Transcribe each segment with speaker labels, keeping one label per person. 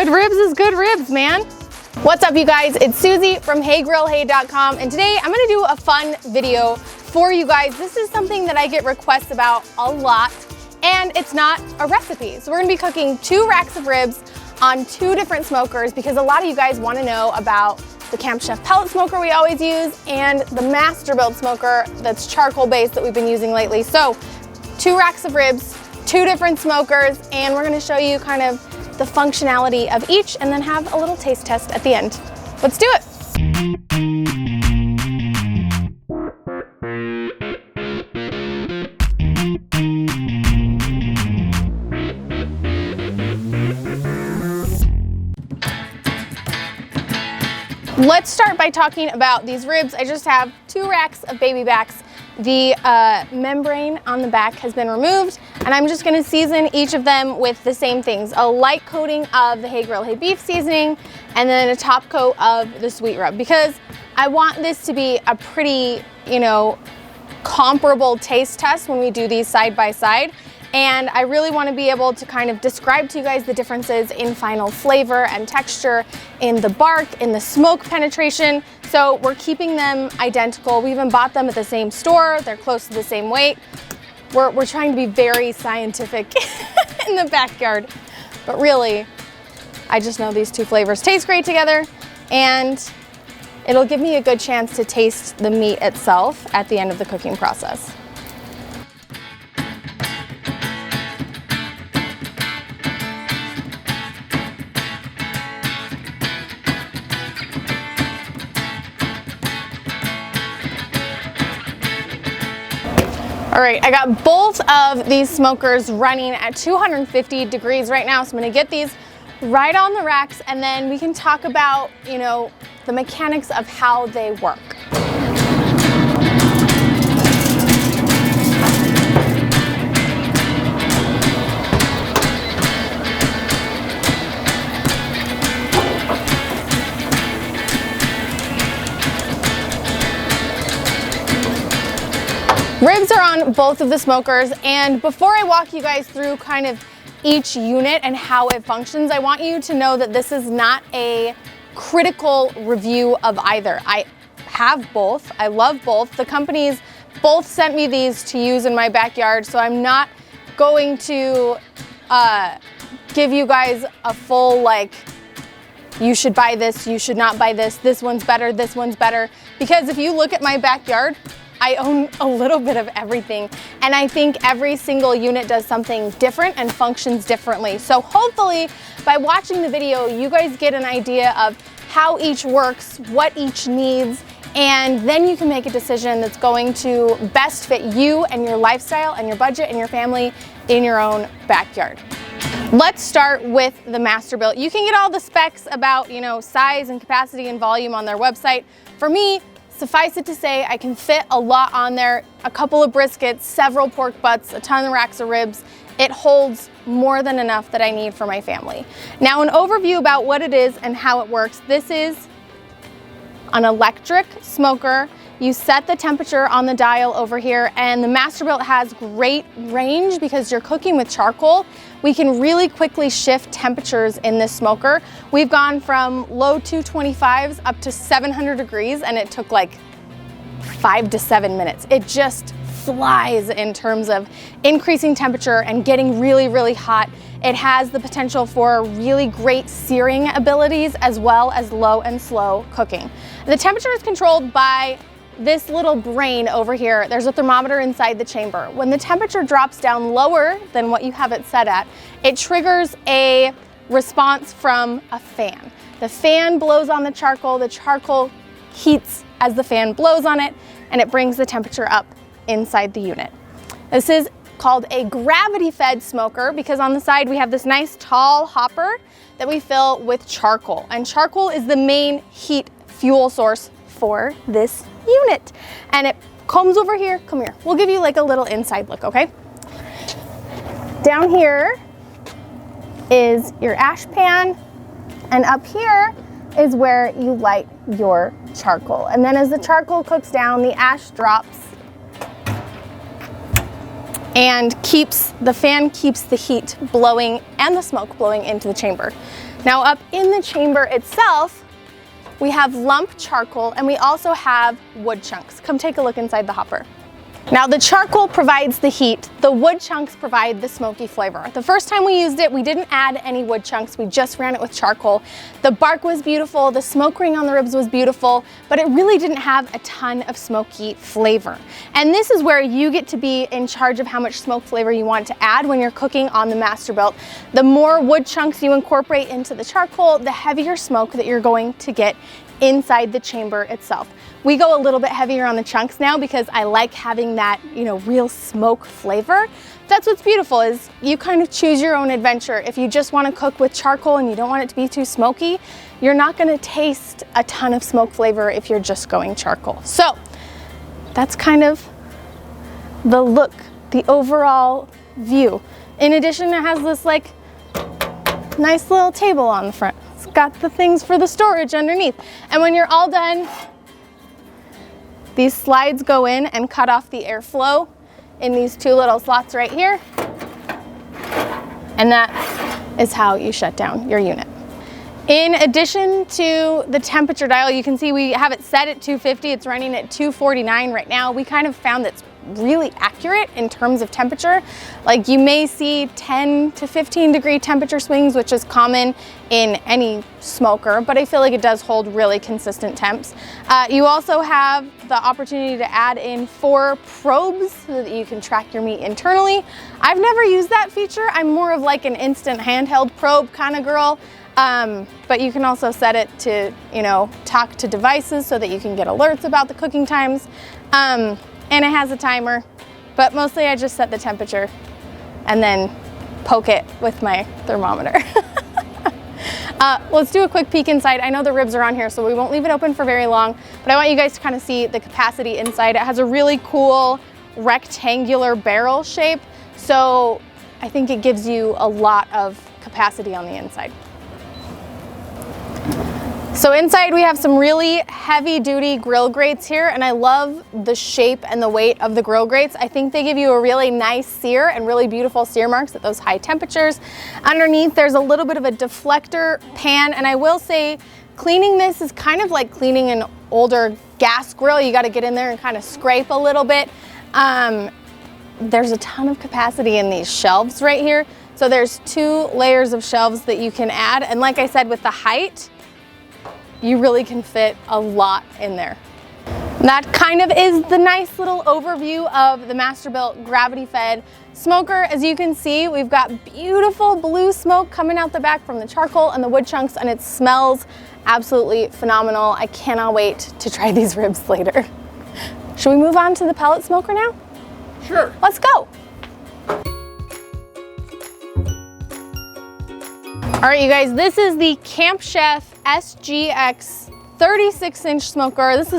Speaker 1: Good ribs is good ribs, man. What's up, you guys? It's Susie from HeyGrillHey.com, and today I'm gonna do a fun video for you guys. This is something that I get requests about a lot, and it's not a recipe. So we're gonna be cooking 2 racks of ribs on 2 different smokers because a lot of you guys wanna know about the Camp Chef pellet smoker we always use and the Masterbuilt smoker that's charcoal based that we've been using lately. So 2 racks of ribs, 2 different smokers, and we're gonna show you kind of the functionality of each and then have a little taste test at the end. Let's do it. Let's start by talking about these ribs. I just have 2 racks of baby backs. The membrane on the back has been removed, and I'm just gonna season each of them with the same things. A light coating of the Hey Grill Hey beef seasoning, and then a top coat of the sweet rub, because I want this to be a pretty, comparable taste test when we do these side by side. And I really want to be able to kind of describe to you guys the differences in final flavor and texture, in the bark, in the smoke penetration. So we're keeping them identical. We even bought them at the same store. They're close to the same weight. We're trying to be very scientific in the backyard. But really, I just know these 2 flavors taste great together, and it'll give me a good chance to taste the meat itself at the end of the cooking process. All right, I got both of these smokers running at 250 degrees right now, so I'm gonna get these right on the racks, and then we can talk about, the mechanics of how they work. Ribs are on both of the smokers, and before I walk you guys through kind of each unit and how it functions, I want you to know that this is not a critical review of either. I have both, I love both. The companies both sent me these to use in my backyard, so I'm not going to give you guys a full you should buy this, you should not buy this one's better, this one's better. Because if you look at my backyard, I own a little bit of everything, and I think every single unit does something different and functions differently. So hopefully by watching the video, you guys get an idea of how each works, what each needs, and then you can make a decision that's going to best fit you and your lifestyle and your budget and your family in your own backyard. Let's start with the Masterbuilt. You can get all the specs about, size and capacity and volume on their website. For me, suffice it to say, I can fit a lot on there, a couple of briskets, several pork butts, a ton of racks of ribs. It holds more than enough that I need for my family. Now, an overview about what it is and how it works. This is an electric smoker. You set the temperature on the dial over here, and the Masterbuilt has great range because you're cooking with charcoal. We can really quickly shift temperatures in this smoker. We've gone from low 225s up to 700 degrees, and it took like 5 to 7 minutes. It just flies in terms of increasing temperature and getting really, really hot. It has the potential for really great searing abilities as well as low and slow cooking. The temperature is controlled by this little brain over here. There's a thermometer inside the chamber. When the temperature drops down lower than what you have it set at, it triggers a response from a fan. The fan blows on the charcoal heats as the fan blows on it, and it brings the temperature up inside the unit. This is called a gravity-fed smoker because on the side we have this nice tall hopper that we fill with charcoal, and charcoal is the main heat fuel source for this unit. And it comes over here, come here. We'll give you like a little inside look, okay? Down here is your ash pan, and up here is where you light your charcoal. And then as the charcoal cooks down, the ash drops and the fan keeps the heat blowing and the smoke blowing into the chamber. Now up in the chamber itself, we have lump charcoal and we also have wood chunks. Come take a look inside the hopper. Now the charcoal provides the heat, the wood chunks provide the smoky flavor. The first time we used it, we didn't add any wood chunks, we just ran it with charcoal. The bark was beautiful, the smoke ring on the ribs was beautiful, but it really didn't have a ton of smoky flavor. And this is where you get to be in charge of how much smoke flavor you want to add when you're cooking on the Masterbuilt. The more wood chunks you incorporate into the charcoal, the heavier smoke that you're going to get inside the chamber itself. We go a little bit heavier on the chunks now because I like having that, real smoke flavor. That's what's beautiful, is you kind of choose your own adventure. If you just want to cook with charcoal and you don't want it to be too smoky, you're not going to taste a ton of smoke flavor if you're just going charcoal. So that's kind of the look, the overall view. In addition, it has this like nice little table on the front. It's got the things for the storage underneath. And when you're all done, these slides go in and cut off the airflow in these two little slots right here. And that is how you shut down your unit. In addition to the temperature dial, you can see we have it set at 250. It's running at 249 right now. We kind of found that's really accurate in terms of temperature. Like you may see 10 to 15 degree temperature swings, which is common in any smoker, but I feel like it does hold really consistent temps. You also have the opportunity to add in 4 probes so that you can track your meat internally. I've never used that feature. I'm more of like an instant handheld probe kind of girl. But you can also set it to, talk to devices so that you can get alerts about the cooking times. And it has a timer, but mostly I just set the temperature and then poke it with my thermometer. Let's do a quick peek inside. I know the ribs are on here, so we won't leave it open for very long, but I want you guys to kind of see the capacity inside. It has a really cool rectangular barrel shape, so I think it gives you a lot of capacity on the inside. So inside we have some really heavy duty grill grates here, and I love the shape and the weight of the grill grates. I think they give you a really nice sear and really beautiful sear marks at those high temperatures. Underneath there's a little bit of a deflector pan, and I will say cleaning this is kind of like cleaning an older gas grill. You got to get in there and kind of scrape a little bit. There's a ton of capacity in these shelves right here. So there's 2 layers of shelves that you can add, and like I said, with the height, you really can fit a lot in there. That kind of is the nice little overview of the Masterbuilt gravity-fed smoker. As you can see, we've got beautiful blue smoke coming out the back from the charcoal and the wood chunks, and it smells absolutely phenomenal. I cannot wait to try these ribs later. Should we move on to the pellet smoker now?
Speaker 2: Sure.
Speaker 1: Let's go. All right, you guys, this is the Camp Chef SGX 36-inch smoker. This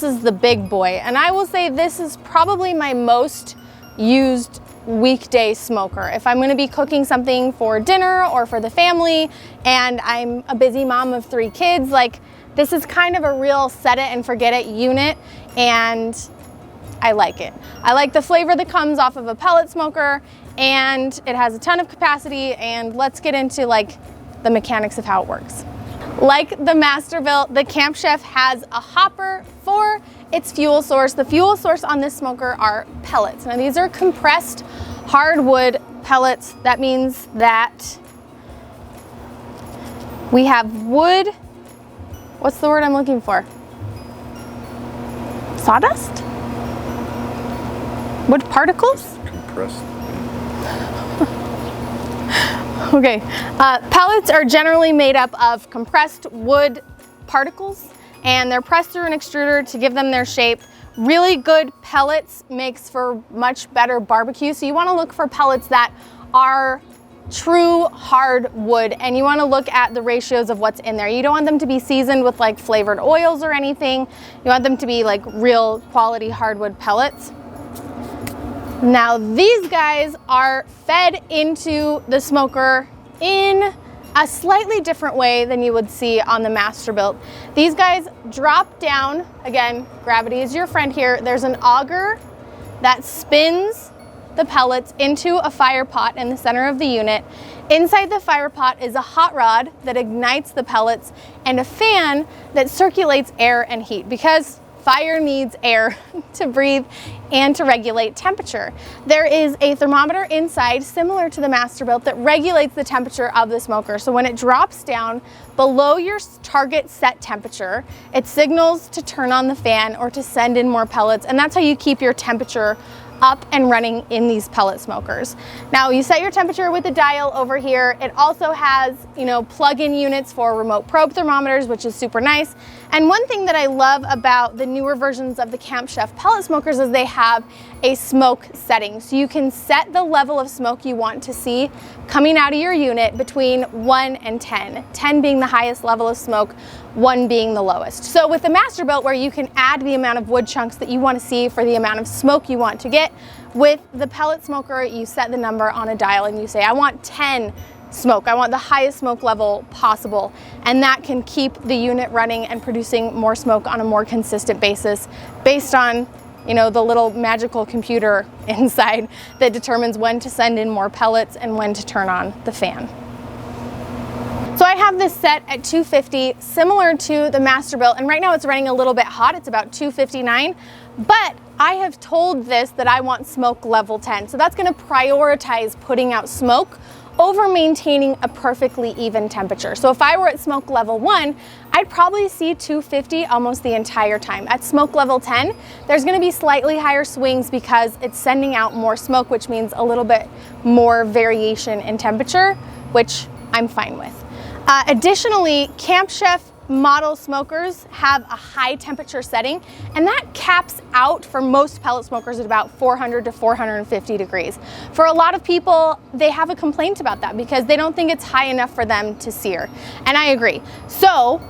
Speaker 1: is the big boy. And I will say this is probably my most used weekday smoker. If I'm gonna be cooking something for dinner or for the family, and I'm a busy mom of 3 kids, like this is kind of a real set it and forget it unit, and I like it. I like the flavor that comes off of a pellet smoker, and it has a ton of capacity, and let's get into like the mechanics of how it works. Like the Masterbuilt, the Camp Chef has a hopper for its fuel source. The fuel source on this smoker are pellets. Now these are compressed hardwood pellets. That means that we have wood, what's the word I'm looking for? Sawdust? Wood particles?
Speaker 2: Compressed.
Speaker 1: Okay, pellets are generally made up of compressed wood particles, and they're pressed through an extruder to give them their shape. Really good pellets makes for much better barbecue, so you want to look for pellets that are true hard wood, and you want to look at the ratios of what's in there. You don't want them to be seasoned with like flavored oils or anything. You want them to be like real quality hardwood pellets. Now these guys are fed into the smoker in a slightly different way than you would see on the Masterbuilt. These guys drop down, again, gravity is your friend here. There's an auger that spins the pellets into a fire pot in the center of the unit. Inside the fire pot is a hot rod that ignites the pellets and a fan that circulates air and heat, because fire needs air to breathe and to regulate temperature. There is a thermometer inside, similar to the Masterbuilt, that regulates the temperature of the smoker. So when it drops down below your target set temperature, it signals to turn on the fan or to send in more pellets, and that's how you keep your temperature up and running in these pellet smokers. Now, you set your temperature with the dial over here. It also has, plug-in units for remote probe thermometers, which is super nice. And one thing that I love about the newer versions of the Camp Chef pellet smokers is they have a smoke setting. So you can set the level of smoke you want to see coming out of your unit between 1 and 10. 10 being the highest level of smoke, 1 being the lowest. So with the Masterbuilt, where you can add the amount of wood chunks that you want to see for the amount of smoke you want to get, with the pellet smoker, you set the number on a dial and you say, I want 10 smoke. I want the highest smoke level possible. And that can keep the unit running and producing more smoke on a more consistent basis based on, the little magical computer inside that determines when to send in more pellets and when to turn on the fan. So I have this set at 250, similar to the Masterbuilt, and right now it's running a little bit hot. It's about 259, but I have told this that I want smoke level 10. So that's gonna prioritize putting out smoke over maintaining a perfectly even temperature. So if I were at smoke level 1, I'd probably see 250 almost the entire time. At smoke level 10, there's gonna be slightly higher swings because it's sending out more smoke, which means a little bit more variation in temperature, which I'm fine with. Additionally, Camp Chef model smokers have a high temperature setting, and that caps out for most pellet smokers at about 400 to 450 degrees. For a lot of people, they have a complaint about that because they don't think it's high enough for them to sear, and I agree. So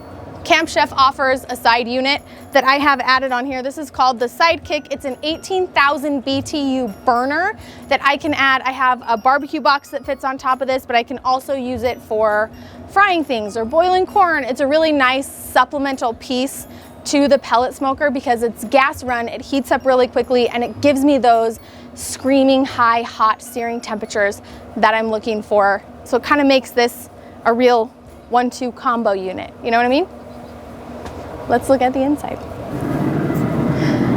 Speaker 1: Camp Chef offers a side unit that I have added on here. This is called the Sidekick. It's an 18,000 BTU burner that I can add. I have a barbecue box that fits on top of this, but I can also use it for frying things or boiling corn. It's a really nice supplemental piece to the pellet smoker because it's gas run, it heats up really quickly, and it gives me those screaming high hot searing temperatures that I'm looking for. So it kind of makes this a real 1-2 combo unit. You know what I mean? Let's look at the inside.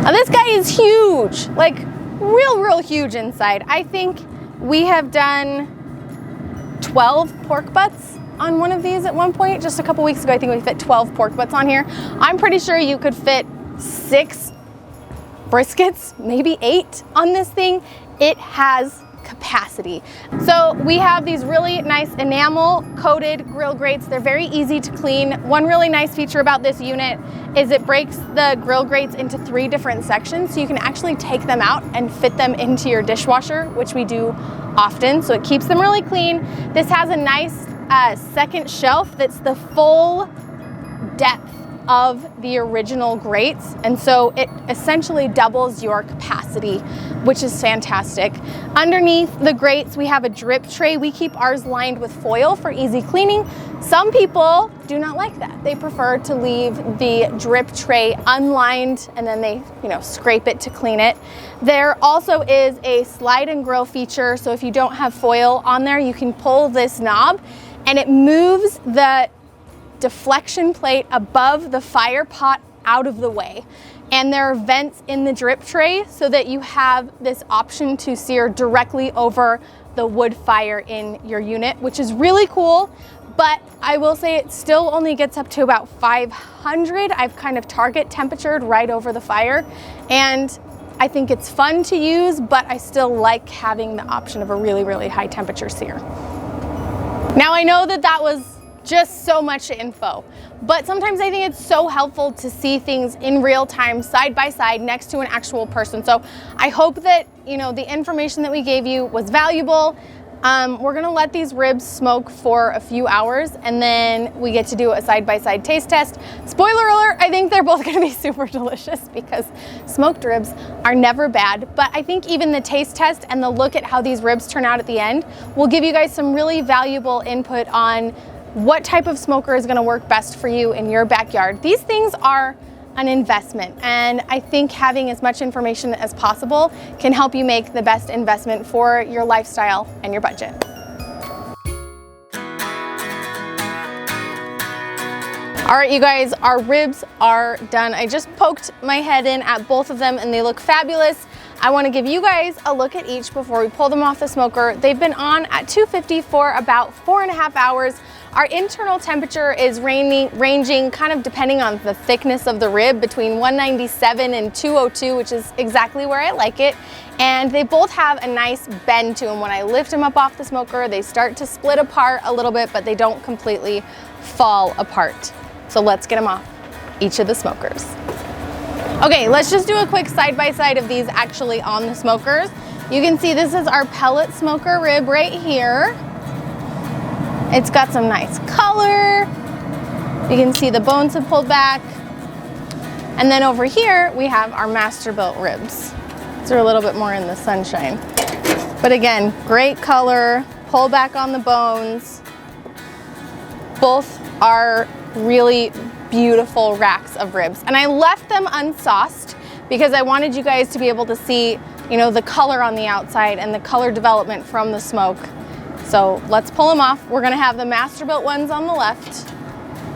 Speaker 1: Now this guy is huge, like real huge inside. I think we have done 12 pork butts on one of these at one point. Just a couple weeks ago, I think we fit 12 pork butts on here. I'm pretty sure you could fit 6 briskets, maybe 8 on this thing. It has capacity. So we have these really nice enamel coated grill grates. They're very easy to clean. One really nice feature about this unit is it breaks the grill grates into 3 different sections, so you can actually take them out and fit them into your dishwasher, which we do often, so it keeps them really clean. This has a nice second shelf that's the full depth of the original grates, and so it essentially doubles your capacity, which is fantastic. Underneath the grates we have a drip tray. We keep ours lined with foil for easy cleaning. Some people do not like that. They prefer to leave the drip tray unlined and then they scrape it to clean it. There also is a slide and grill feature, so if you don't have foil on there, you can pull this knob and it moves the deflection plate above the fire pot out of the way. And there are vents in the drip tray so that you have this option to sear directly over the wood fire in your unit, which is really cool. But I will say it still only gets up to about 500. I've kind of target temperatured right over the fire. And I think it's fun to use, but I still like having the option of a really high temperature sear. Now I know that that was just so much info, but sometimes I think it's so helpful to see things in real time, side by side, next to an actual person. So I hope that the information that we gave you was valuable. We're gonna let these ribs smoke for a few hours and then we get to do a side-by-side taste test. Spoiler alert, I think they're both gonna be super delicious because smoked ribs are never bad, but I think even the taste test and the look at how these ribs turn out at the end will give you guys some really valuable input on what type of smoker is gonna work best for you in your backyard. These things are an investment, and I think having as much information as possible can help you make the best investment for your lifestyle and your budget. All right, you guys, our ribs are done. I just poked my head in at both of them and they look fabulous. I want to give you guys a look at each before we pull them off the smoker. They've been on at 250 for about 4.5 hours. Our internal temperature is ranging kind of depending on the thickness of the rib between 197 and 202, which is exactly where I like it. And they both have a nice bend to them. When I lift them up off the smoker, they start to split apart a little bit, but they don't completely fall apart. So let's get them off each of the smokers. Okay, let's just do a quick side-by-side of these actually on the smokers. You can see this is our pellet smoker rib right here. It's got some nice color. You can see the bones have pulled back. And then over here, we have our Masterbuilt ribs. These are a little bit more in the sunshine. But again, great color, pull back on the bones. Both are really beautiful racks of ribs. And I left them unsauced because I wanted you guys to be able to see, you know, the color on the outside and the color development from the smoke. So let's pull them off. We're gonna have the Masterbuilt ones on the left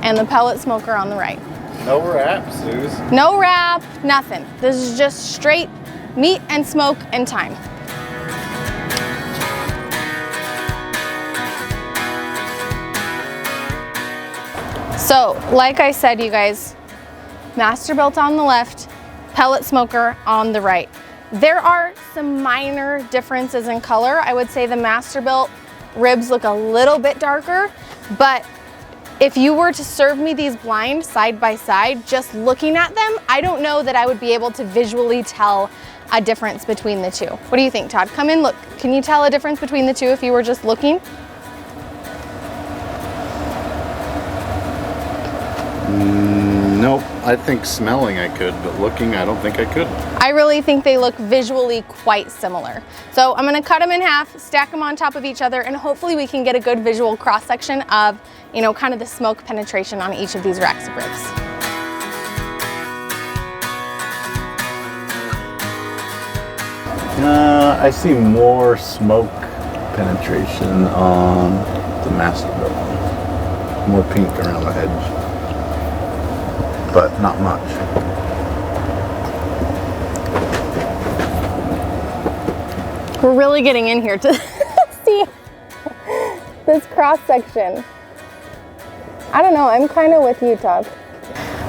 Speaker 1: and the pellet smoker on the right.
Speaker 2: No wrap, Suze.
Speaker 1: No wrap, nothing. This is just straight meat and smoke and time. So, like I said, you guys, Masterbuilt on the left, pellet smoker on the right. There are some minor differences in color. I would say the Masterbuilt ribs look a little bit darker, but if you were to serve me these blind side by side, just looking at them, I don't know that I would be able to visually tell a difference between the two. What do you think, Todd? Come in, look. Can you tell a difference between the two if you were just looking?
Speaker 2: Nope, I think smelling I could, but looking I don't think I could.
Speaker 1: I really think they look visually quite similar. So I'm gonna cut them in half, stack them on top of each other, and hopefully we can get a good visual cross section of, you know, kind of the smoke penetration on each of these racks of ribs.
Speaker 2: I see more smoke penetration on the Masterbuilt one. More pink around the edge, but not much.
Speaker 1: We're really getting in here to see this cross section. I don't know, I'm kind of with you, Todd.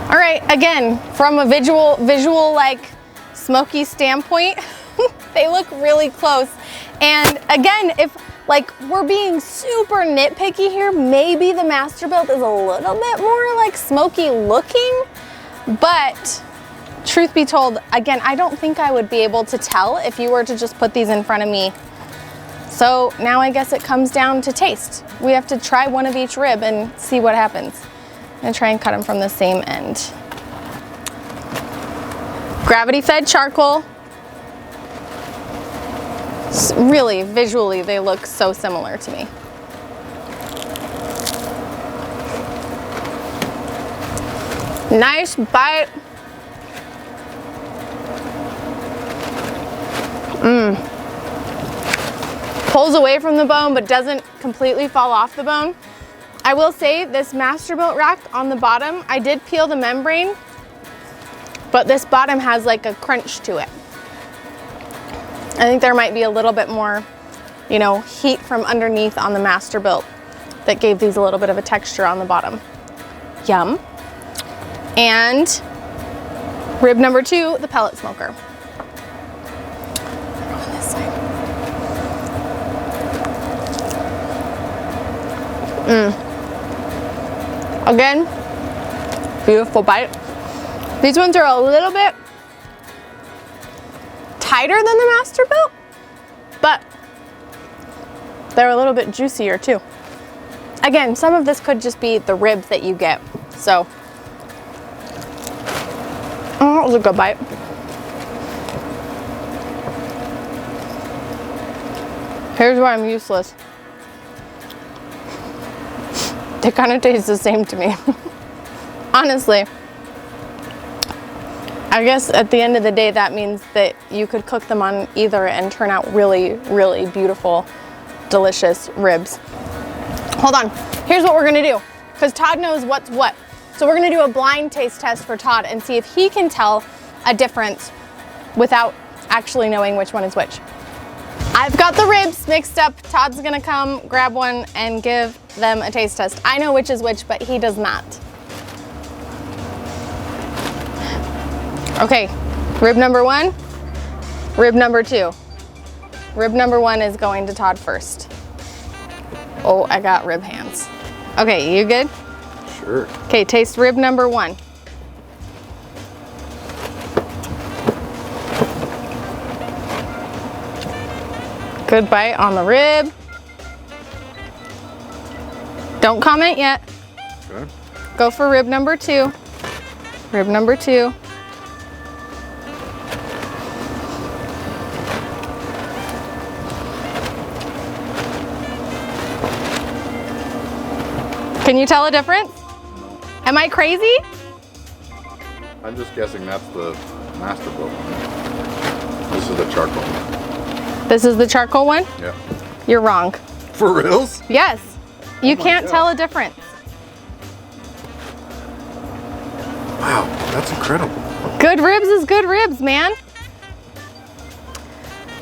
Speaker 1: All right, again, from a visual like smoky standpoint, they look really close. And again, if like we're being super nitpicky here, maybe the Masterbuilt is a little bit more like smoky looking, but truth be told, again, I don't think I would be able to tell if you were to just put these in front of me. So now I guess it comes down to taste. We have to try one of each rib and see what happens. I'm gonna try and cut them from the same end. Gravity fed charcoal. Really, visually, they look so similar to me. Nice bite. Pulls away from the bone, but doesn't completely fall off the bone. I will say this Masterbuilt rack on the bottom, I did peel the membrane, but this bottom has like a crunch to it. I think there might be a little bit more, you know, heat from underneath on the Masterbuilt that gave these a little bit of a texture on the bottom. Yum. And rib number 2, the pellet smoker. On this side. Again, beautiful bite. These ones are a little bit tighter than the Masterbuilt, but they're a little bit juicier too. Again, some of this could just be the ribs that you get. So, that was a good bite. Here's why I'm useless. They kind of taste the same to me. Honestly. I guess at the end of the day, that means that you could cook them on either and turn out really, really beautiful, delicious ribs. Hold on, here's what we're gonna do, because Todd knows what's what. So we're gonna do a blind taste test for Todd and see if he can tell a difference without actually knowing which one is which. I've got the ribs mixed up. Todd's gonna come grab one and give them a taste test. I know which is which, but he does not. Okay, rib number 1, rib number 2. Rib number 1 is going to Todd first. Oh, I got rib hands. Okay, you good?
Speaker 2: Sure.
Speaker 1: Okay, taste rib number 1. Good bite on the rib. Don't comment yet.
Speaker 2: Okay.
Speaker 1: Go for rib number 2. Rib number 2. Can you tell a difference?
Speaker 2: No.
Speaker 1: Am I crazy?
Speaker 2: I'm just guessing that's the Masterbuilt one. This is the charcoal one.
Speaker 1: This is the charcoal one?
Speaker 2: Yeah.
Speaker 1: You're wrong.
Speaker 2: For reals?
Speaker 1: Yes. You can't
Speaker 2: God.
Speaker 1: tell a difference.
Speaker 2: Wow, that's incredible.
Speaker 1: Good ribs is good ribs, man.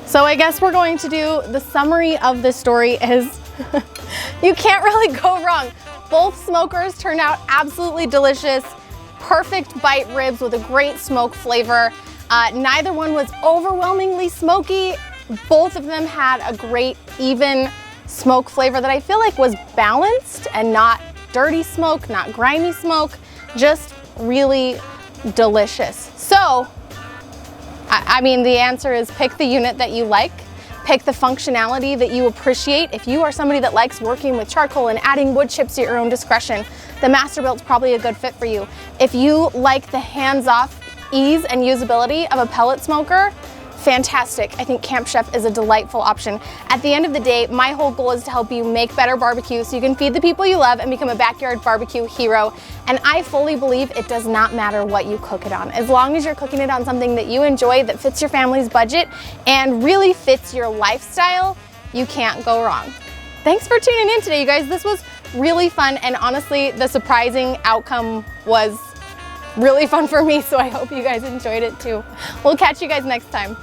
Speaker 1: So I guess we're going to do the summary of the story is you can't really go wrong. Both smokers turned out absolutely delicious, perfect bite ribs with a great smoke flavor. Neither one was overwhelmingly smoky. Both of them had a great even smoke flavor that I feel like was balanced and not dirty smoke, not grimy smoke, just really delicious. So, I mean, the answer is pick the unit that you like. Pick the functionality that you appreciate. If you are somebody that likes working with charcoal and adding wood chips at your own discretion, the Masterbuilt's probably a good fit for you. If you like the hands-off ease and usability of a pellet smoker, fantastic. I think Camp Chef is a delightful option. At the end of the day, my whole goal is to help you make better barbecue so you can feed the people you love and become a backyard barbecue hero. And I fully believe it does not matter what you cook it on. As long as you're cooking it on something that you enjoy, that fits your family's budget, and really fits your lifestyle, you can't go wrong. Thanks for tuning in today, you guys. This was really fun, and honestly, the surprising outcome was really fun for me, so I hope you guys enjoyed it too. We'll catch you guys next time.